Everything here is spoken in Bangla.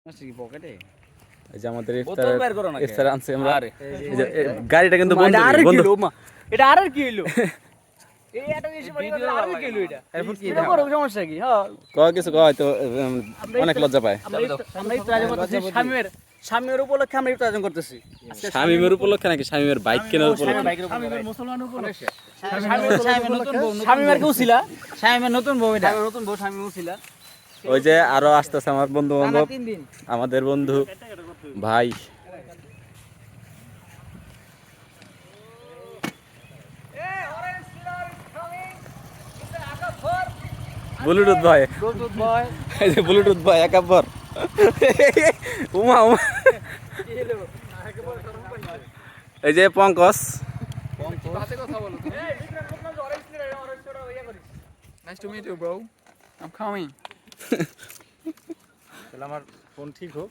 পকেটে এই যে আমাদের বোতল বের করো না ইফতার আনছে আমরা এই যে গাড়িটা কিন্তু বন্ধ এটা আর কি হলো এই একটা জিনিস বলি আর কি হলো এটা এরপর কি এটা বড় সমস্যা কি হ্যাঁ কয় কিছু কয় তো অনেক লজ্জা পায় আমরা ইফতার আয়োজন করতেছি শামিমের উপলক্ষে আমরা ইফতার আয়োজন করতেছি শামিমের উপলক্ষে নাকি শামিমের বাইক কেনার উপলক্ষে শামিমের মুসলমান উপলক্ষে শামিমের নতুন বউ শামিমের কেউ ছিল শামিমের নতুন বউ এটা নতুন বউ শামিমও ছিল ওই যে আরো আসতেছে আমার বন্ধু বান্ধব আমাদের বন্ধু ভাই ব্লুটুথ ভাই এই যে ব্লুটুথ ভাই একাব্বর উমা উমা এই যে Pankaj Nice to meet you, bro. I'm coming. তাহলে আমার ফোন ঠিক হোক